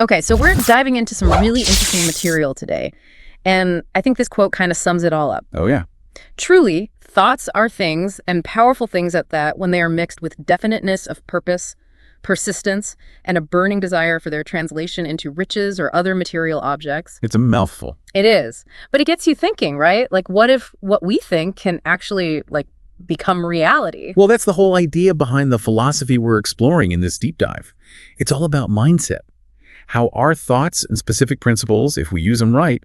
Okay, so we're diving into some really interesting material today. And I think this quote kind of sums it all up. Oh, yeah. Truly, thoughts are things, and powerful things at that, when they are mixed with definiteness of purpose, persistence, and a burning desire for their translation into riches or other material objects. It's a mouthful. It is. But it gets you thinking, right? Like, what if what we think can actually, become reality? Well, that's the whole idea behind the philosophy we're exploring in this deep dive. It's all about mindset. How our thoughts and specific principles, if we use them right,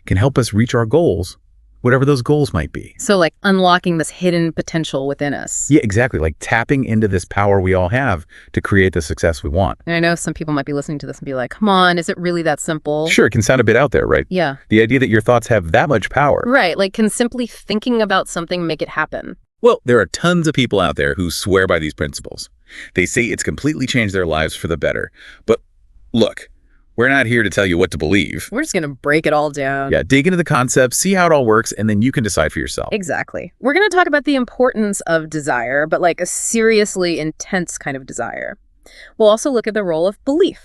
can help us reach our goals, whatever those goals might be. So unlocking this hidden potential within us. Yeah, exactly. Like tapping into this power we all have to create the success we want. And I know some people might be listening to this and be like, come on, is it really that simple? Sure, it can sound a bit out there, right? Yeah. The idea that your thoughts have that much power. Right. Can simply thinking about something make it happen? Well, there are tons of people out there who swear by these principles. They say it's completely changed their lives for the better. But look, we're not here to tell you what to believe. We're just going to break it all down. Yeah, dig into the concepts, see how it all works, and then you can decide for yourself. Exactly. We're going to talk about the importance of desire, but a seriously intense kind of desire. We'll also look at the role of belief,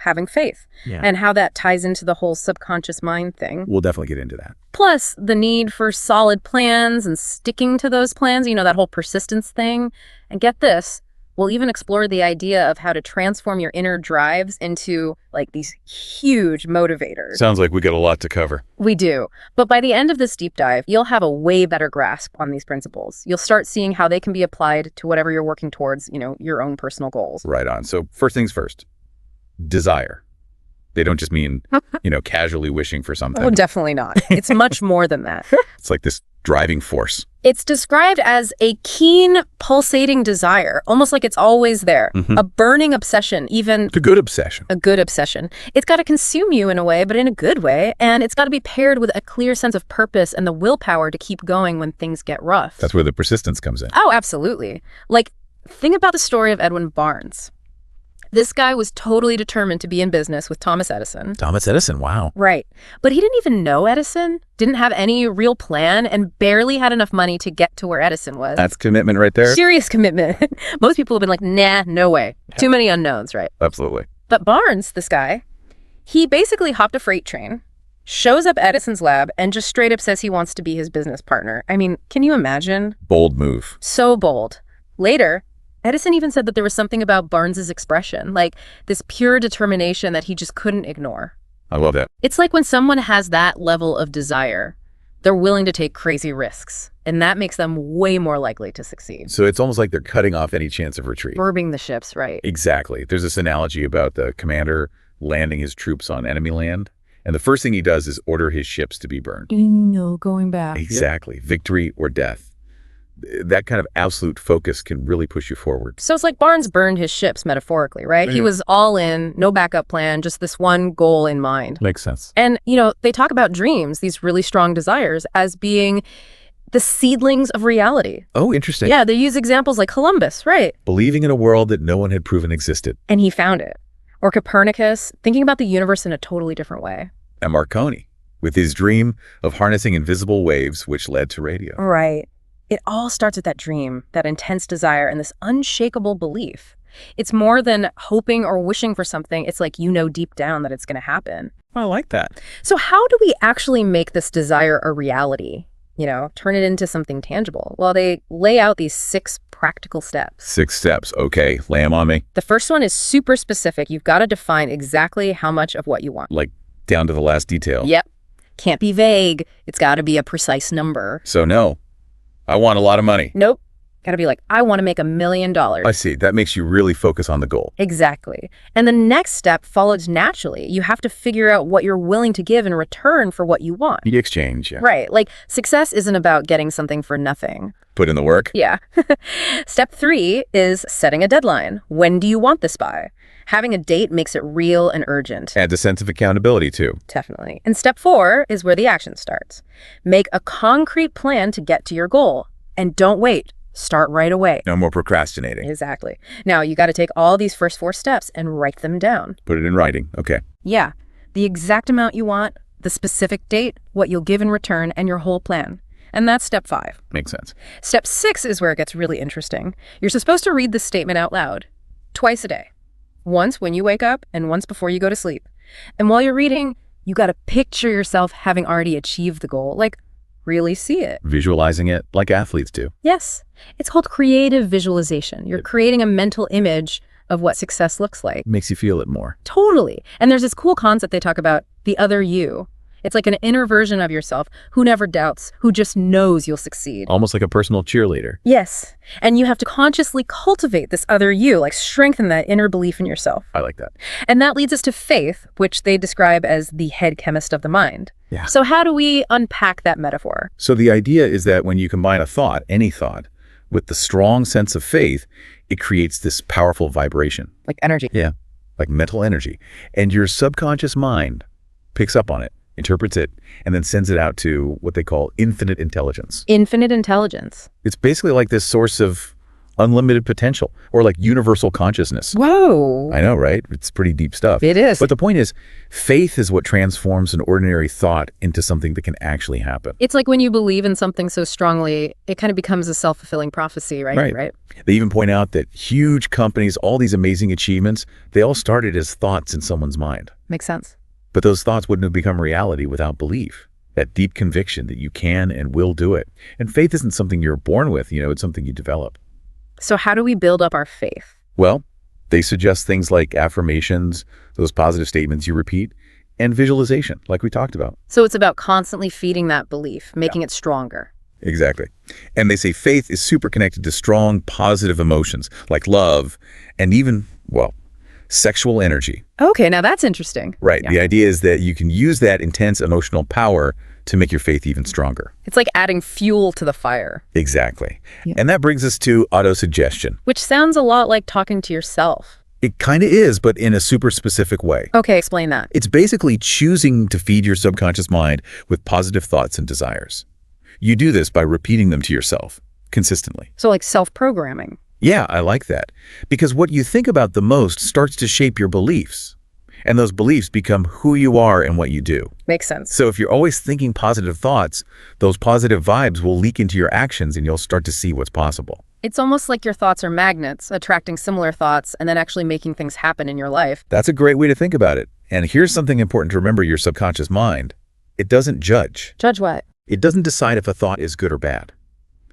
having faith, and how that ties into the whole subconscious mind thing. We'll definitely get into that. Plus, the need for solid plans and sticking to those plans, that whole persistence thing. And get this, we'll even explore the idea of how to transform your inner drives into these huge motivators. Sounds like we got a lot to cover. We do. But by the end of this deep dive, you'll have a way better grasp on these principles. You'll start seeing how they can be applied to whatever you're working towards, your own personal goals. Right on. So first things first, desire. They don't just mean, casually wishing for something. Oh, definitely not. It's much more than that. It's like this driving force. It's described as a keen, pulsating desire, almost like it's always there. A burning obsession, even... A good obsession. A good obsession. It's got to consume you in a way, but in a good way. And it's got to be paired with a clear sense of purpose and the willpower to keep going when things get rough. That's where the persistence comes in. Oh, absolutely. Think about the story of Edwin Barnes. This guy was totally determined to be in business with Thomas Edison. Thomas Edison, wow. Right. But he didn't even know Edison, didn't have any real plan, and barely had enough money to get to where Edison was. That's commitment right there. Serious commitment. Most people have been like, nah, no way. Too many unknowns, right? Absolutely. But Barnes, this guy, he basically hopped a freight train, shows up at Edison's lab, and just straight up says he wants to be his business partner. I mean, can you imagine? Bold move. So bold. Later, Edison even said that there was something about Barnes's expression, this pure determination that he just couldn't ignore. I love that. It's like when someone has that level of desire, they're willing to take crazy risks, and that makes them way more likely to succeed. So it's almost like they're cutting off any chance of retreat. Curbing the ships, right? Exactly. There's this analogy about the commander landing his troops on enemy land, and the first thing he does is order his ships to be burned. No going back. Exactly. Yep. Victory or death. That kind of absolute focus can really push you forward. So it's like Barnes burned his ships metaphorically, right? Yeah. He was all in, no backup plan, just this one goal in mind. Makes sense. And, they talk about dreams, these really strong desires, as being the seedlings of reality. Oh, interesting. Yeah, they use examples like Columbus, right? Believing in a world that no one had proven existed. And he found it. Or Copernicus, thinking about the universe in a totally different way. And Marconi, with his dream of harnessing invisible waves, which led to radio. Right. It all starts with that dream, that intense desire, and this unshakable belief. It's more than hoping or wishing for something. It's like deep down that it's going to happen. I like that. So how do we actually make this desire a reality? Turn it into something tangible? Well, they lay out these 6 practical steps. 6 steps. Okay, lay them on me. The first one is super specific. You've got to define exactly how much of what you want. Like down to the last detail. Yep. Can't be vague. It's got to be a precise number. So no. I want a lot of money. Nope. Got to be like, I want to make $1 million. I see. That makes you really focus on the goal. Exactly. And the next step follows naturally. You have to figure out what you're willing to give in return for what you want. The exchange, yeah. Right. Success isn't about getting something for nothing. Put in the work. Yeah. Step 3 is setting a deadline. When do you want this by? Having a date makes it real and urgent. Adds a sense of accountability, too. Definitely. And step 4 is where the action starts. Make a concrete plan to get to your goal. And don't wait. Start right away. No more procrastinating. Exactly. Now, you got to take all these first 4 steps and write them down. Put it in writing. Okay. Yeah. The exact amount you want, the specific date, what you'll give in return, and your whole plan. And that's step 5. Makes sense. Step 6 is where it gets really interesting. You're supposed to read this statement out loud twice a day. Once when you wake up and once before you go to sleep. And while you're reading, you got to picture yourself having already achieved the goal, like really see it. Visualizing it like athletes do. Yes. It's called creative visualization. You're creating a mental image of what success looks like. Makes you feel it more. Totally. And there's this cool concept they talk about, the other you. It's like an inner version of yourself who never doubts, who just knows you'll succeed. Almost like a personal cheerleader. Yes. And you have to consciously cultivate this other you, like strengthen that inner belief in yourself. I like that. And that leads us to faith, which they describe as the head chemist of the mind. Yeah. So how do we unpack that metaphor? So the idea is that when you combine a thought, any thought, with the strong sense of faith, it creates this powerful vibration. Like energy. Yeah, like mental energy. And your subconscious mind picks up on it, interprets it, and then sends it out to what they call infinite intelligence. Infinite intelligence. It's basically like this source of unlimited potential, or like universal consciousness. Whoa. I know, right? It's pretty deep stuff. It is. But the point is, faith is what transforms an ordinary thought into something that can actually happen. It's like when you believe in something so strongly, it kind of becomes a self-fulfilling prophecy, right? Right. They even point out that huge companies, all these amazing achievements, they all started as thoughts in someone's mind. Makes sense. But those thoughts wouldn't have become reality without belief, that deep conviction that you can and will do it. And faith isn't something you're born with, it's something you develop. So how do we build up our faith? Well, they suggest things like affirmations, those positive statements you repeat, and visualization, like we talked about. So it's about constantly feeding that belief, making it stronger. Exactly. And they say faith is super connected to strong, positive emotions like love and even, sexual energy. Okay, now that's interesting. Right. Yeah. The idea is that you can use that intense emotional power to make your faith even stronger. It's like adding fuel to the fire. Exactly. Yeah. And that brings us to autosuggestion. Which sounds a lot like talking to yourself. It kind of is, but in a super specific way. Okay, explain that. It's basically choosing to feed your subconscious mind with positive thoughts and desires. You do this by repeating them to yourself consistently. So like self-programming. Yeah, I like that. Because what you think about the most starts to shape your beliefs. And those beliefs become who you are and what you do. Makes sense. So if you're always thinking positive thoughts, those positive vibes will leak into your actions and you'll start to see what's possible. It's almost like your thoughts are magnets, attracting similar thoughts and then actually making things happen in your life. That's a great way to think about it. And here's something important to remember: your subconscious mind. It doesn't judge. Judge what? It doesn't decide if a thought is good or bad.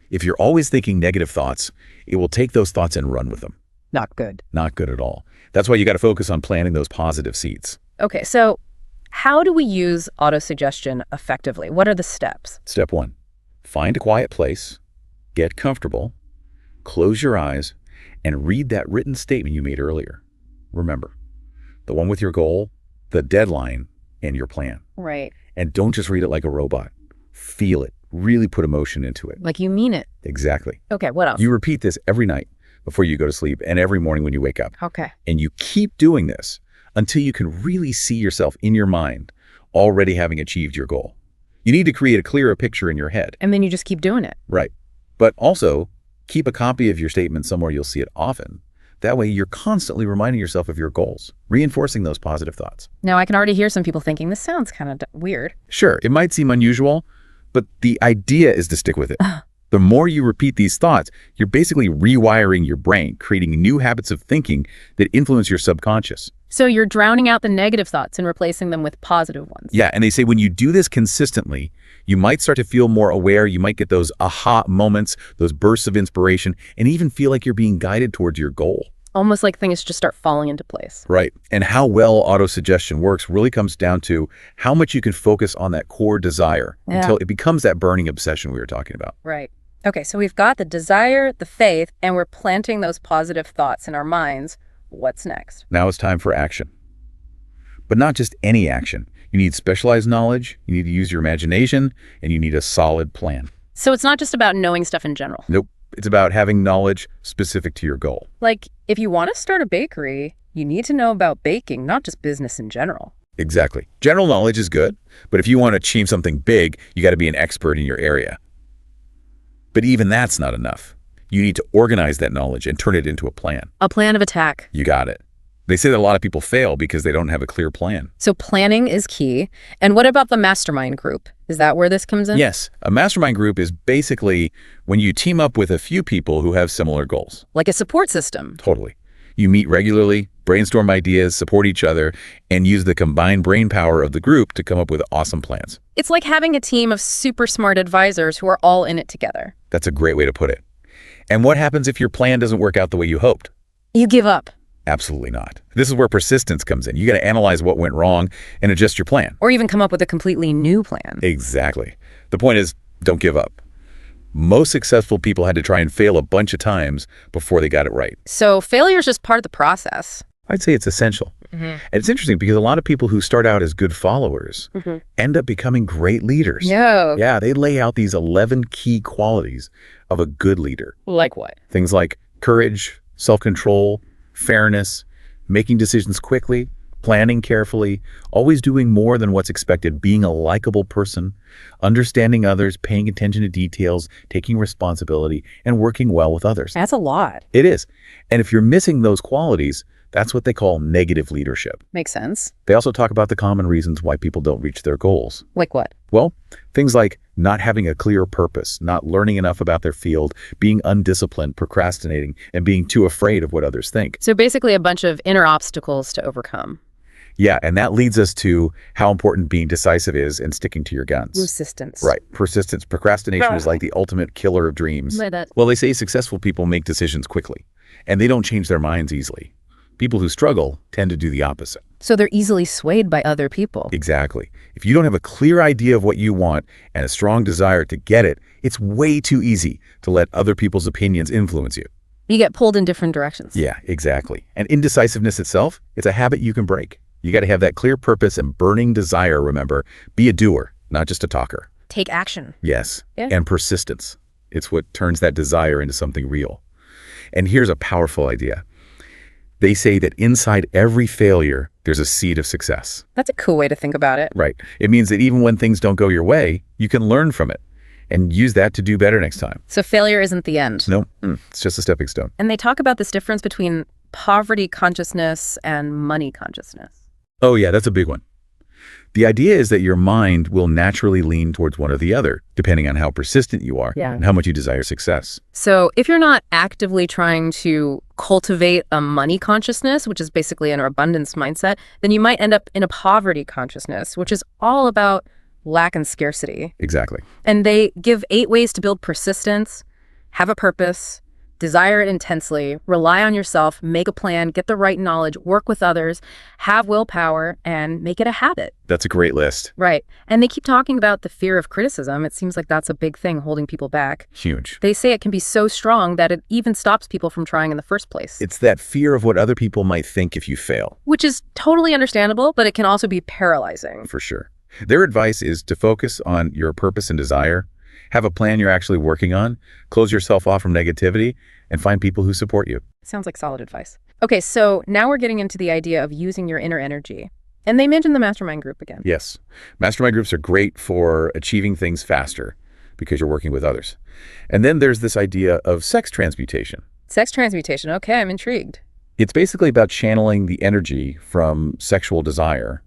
If you're always thinking negative thoughts, it will take those thoughts and run with them. Not good. Not good at all. That's why you got to focus on planting those positive seeds. Okay, so how do we use autosuggestion effectively? What are the steps? Step 1, find a quiet place, get comfortable, close your eyes, and read that written statement you made earlier. Remember, the one with your goal, the deadline, and your plan. Right. And don't just read it like a robot. Feel it. Really put emotion into it. Like you mean it. Exactly. Okay, what else? You repeat this every night before you go to sleep and every morning when you wake up. Okay. And you keep doing this until you can really see yourself in your mind already having achieved your goal. You need to create a clearer picture in your head. And then you just keep doing it. Right. But also, keep a copy of your statement somewhere you'll see it often. That way, you're constantly reminding yourself of your goals, reinforcing those positive thoughts. Now, I can already hear some people thinking, this sounds kind of weird. Sure, it might seem unusual, but the idea is to stick with it. The more you repeat these thoughts, you're basically rewiring your brain, creating new habits of thinking that influence your subconscious. So you're drowning out the negative thoughts and replacing them with positive ones. Yeah, and they say when you do this consistently, you might start to feel more aware. You might get those aha moments, those bursts of inspiration, and even feel like you're being guided towards your goal. Almost like things just start falling into place. Right. And how well autosuggestion works really comes down to how much you can focus on that core desire until it becomes that burning obsession we were talking about. Right. Okay, so we've got the desire, the faith, and we're planting those positive thoughts in our minds. What's next? Now it's time for action. But not just any action. You need specialized knowledge, you need to use your imagination, and you need a solid plan. So it's not just about knowing stuff in general. Nope. It's about having knowledge specific to your goal. Like, if you want to start a bakery, you need to know about baking, not just business in general. Exactly. General knowledge is good, but if you want to achieve something big, you got to be an expert in your area. But even that's not enough. You need to organize that knowledge and turn it into a plan. A plan of attack. You got it. They say that a lot of people fail because they don't have a clear plan. So planning is key. And what about the mastermind group? Is that where this comes in? Yes. A mastermind group is basically when you team up with a few people who have similar goals. Like a support system. Totally. You meet regularly, brainstorm ideas, support each other, and use the combined brain power of the group to come up with awesome plans. It's like having a team of super smart advisors who are all in it together. That's a great way to put it. And what happens if your plan doesn't work out the way you hoped? You give up. Absolutely not. This is where persistence comes in. You got to analyze what went wrong and adjust your plan. Or even come up with a completely new plan. Exactly. The point is, don't give up. Most successful people had to try and fail a bunch of times before they got it right. So failure is just part of the process. I'd say it's essential. And it's interesting because a lot of people who start out as good followers end up becoming great leaders. Yeah, they lay out these 11 key qualities of a good leader. Like what? Things like courage, self-control, fairness, making decisions quickly, planning carefully, always doing more than what's expected, being a likable person, understanding others, paying attention to details, taking responsibility, and working well with others. That's a lot. It is. And if you're missing those qualities, that's what they call negative leadership. Makes sense. They also talk about the common reasons why people don't reach their goals. Like what? Well, things like not having a clear purpose, not learning enough about their field, being undisciplined, procrastinating, and being too afraid of what others think. So basically a bunch of inner obstacles to overcome. Yeah, and that leads us to how important being decisive is and sticking to your guns. Persistence. Right. Persistence. Procrastination is like the ultimate killer of dreams. Like that. Well, they say successful people make decisions quickly, and they don't change their minds easily. People who struggle tend to do the opposite. So they're easily swayed by other people. Exactly. If you don't have a clear idea of what you want and a strong desire to get it, it's way too easy to let other people's opinions influence you. You get pulled in different directions. Yeah, exactly. And indecisiveness itself, it's a habit you can break. You got to have that clear purpose and burning desire, remember. Be a doer, not just a talker. Take action. Yes. Yeah. And persistence. It's what turns that desire into something real. And here's a powerful idea. They say that inside every failure, there's a seed of success. That's a cool way to think about it. Right. It means that even when things don't go your way, you can learn from it and use that to do better next time. So failure isn't the end. No, it's just a stepping stone. And they talk about this difference between poverty consciousness and money consciousness. Oh yeah, that's a big one. The idea is that your mind will naturally lean towards one or the other, depending on how persistent you are and how much you desire success. So if you're not actively trying to cultivate a money consciousness, which is basically an abundance mindset, then you might end up in a poverty consciousness, which is all about lack and scarcity. Exactly. And they give 8 ways to build persistence, have a purpose, desire it intensely, rely on yourself, make a plan, get the right knowledge, work with others, have willpower, and make it a habit. That's a great list. Right. And they keep talking about the fear of criticism. It seems like that's a big thing holding people back. Huge. They say it can be so strong that it even stops people from trying in the first place. It's that fear of what other people might think if you fail. Which is totally understandable, but it can also be paralyzing. For sure. Their advice is to focus on your purpose and desire, have a plan you're actually working on, close yourself off from negativity, and find people who support you. Sounds like solid advice. Okay, so now we're getting into the idea of using your inner energy. And they mentioned the mastermind group again. Yes. Mastermind groups are great for achieving things faster because you're working with others. And then there's this idea of sex transmutation. Sex transmutation. Okay, I'm intrigued. It's basically about channeling the energy from sexual desire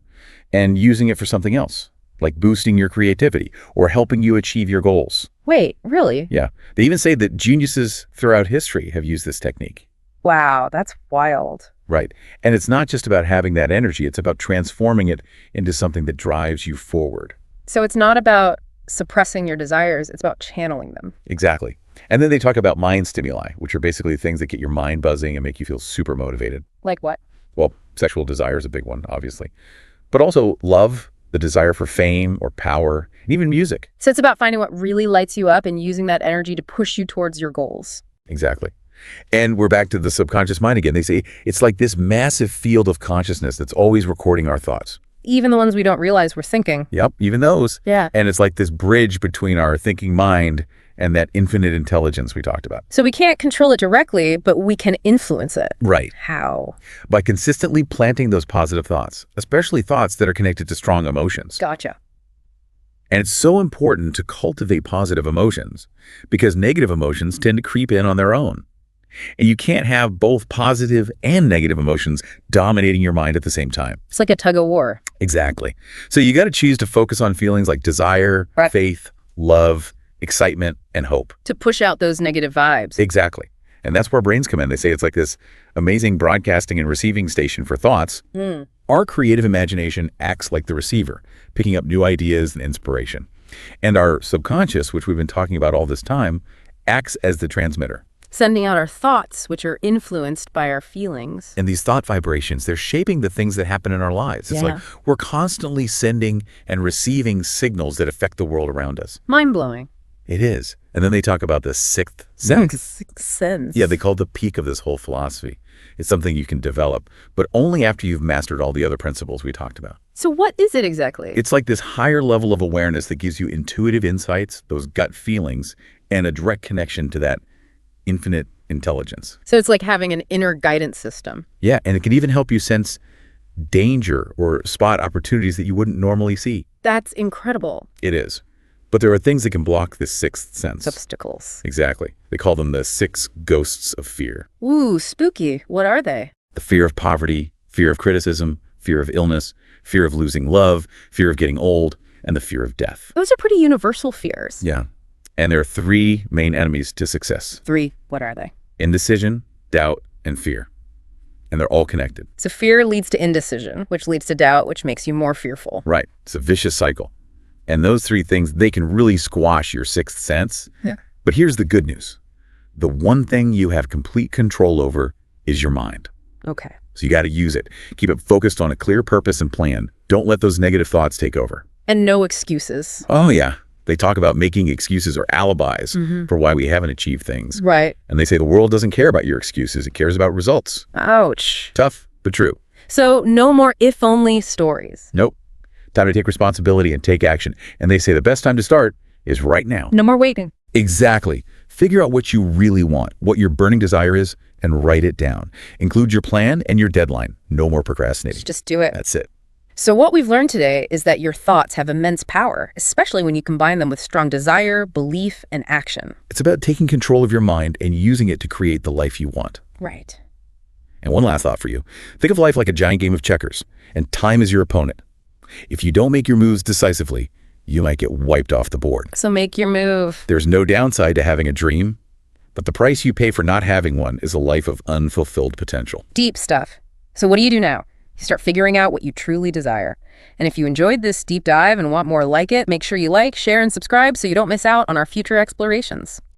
and using it for something else, like boosting your creativity or helping you achieve your goals. Wait, really? Yeah. They even say that geniuses throughout history have used this technique. Wow, that's wild. Right. And it's not just about having that energy. It's about transforming it into something that drives you forward. So it's not about suppressing your desires. It's about channeling them. Exactly. And then they talk about mind stimuli, which are basically things that get your mind buzzing and make you feel super motivated. Like what? Well, sexual desire is a big one, obviously. But also love, the desire for fame or power, and even music. So it's about finding what really lights you up and using that energy to push you towards your goals. Exactly. And we're back to the subconscious mind again. They say it's like this massive field of consciousness that's always recording our thoughts. Even the ones we don't realize we're thinking. Yep, even those. Yeah. And it's like this bridge between our thinking mind and that infinite intelligence we talked about. So we can't control it directly, but we can influence it. Right. How? By consistently planting those positive thoughts, especially thoughts that are connected to strong emotions. Gotcha. And it's so important to cultivate positive emotions because negative emotions tend to creep in on their own. And you can't have both positive and negative emotions dominating your mind at the same time. It's like a tug of war. Exactly. So you got to choose to focus on feelings like desire, faith, love, excitement, and hope. To push out those negative vibes. Exactly. And that's where our brains come in. They say it's like this amazing broadcasting and receiving station for thoughts. Our creative imagination acts like the receiver, picking up new ideas and inspiration. And our subconscious, which we've been talking about all this time, acts as the transmitter. Sending out our thoughts, which are influenced by our feelings. And these thought vibrations, they're shaping the things that happen in our lives. It's Yeah. like we're constantly sending and receiving signals that affect the world around us. Mind-blowing. It is. And then they talk about the sixth sense. Sixth sense. Yeah, they call it the peak of this whole philosophy. It's something you can develop, but only after you've mastered all the other principles we talked about. So what is it exactly? It's like this higher level of awareness that gives you intuitive insights, those gut feelings, and a direct connection to that infinite intelligence. So it's like having an inner guidance system. Yeah, and it can even help you sense danger or spot opportunities that you wouldn't normally see. That's incredible. It is. But there are things that can block this sixth sense. Obstacles. Exactly. They call them the 6 ghosts of fear. Ooh, spooky. What are they? The fear of poverty, fear of criticism, fear of illness, fear of losing love, fear of getting old, and the fear of death. Those are pretty universal fears. Yeah. And there are 3 main enemies to success: 3. What are they? indecision, doubt, and fear. And they're all connected. So fear leads to indecision, which leads to doubt, which makes you more fearful. Right. It's a vicious cycle. And those 3 things, they can really squash your sixth sense. Yeah. But here's the good news. The one thing you have complete control over is your mind. Okay. So you got to use it. Keep it focused on a clear purpose and plan. Don't let those negative thoughts take over. And no excuses. Oh, yeah. They talk about making excuses or alibis for why we haven't achieved things. Right. And they say the world doesn't care about your excuses. It cares about results. Ouch. Tough, but true. So no more if-only stories. Nope. Time to take responsibility and take action. And they say the best time to start is right now. No more waiting. Exactly. Figure out what you really want, what your burning desire is, and write it down. Include your plan and your deadline. No more procrastinating. Just do it. That's it. So what we've learned today is that your thoughts have immense power, especially when you combine them with strong desire, belief, and action. It's about taking control of your mind and using it to create the life you want. Right. And one last thought for you. Think of life like a giant game of checkers, and time is your opponent. If you don't make your moves decisively, you might get wiped off the board. So make your move. There's no downside to having a dream, but the price you pay for not having one is a life of unfulfilled potential. Deep stuff. So what do you do now? You start figuring out what you truly desire. And if you enjoyed this deep dive and want more like it, make sure you like, share, and subscribe so you don't miss out on our future explorations.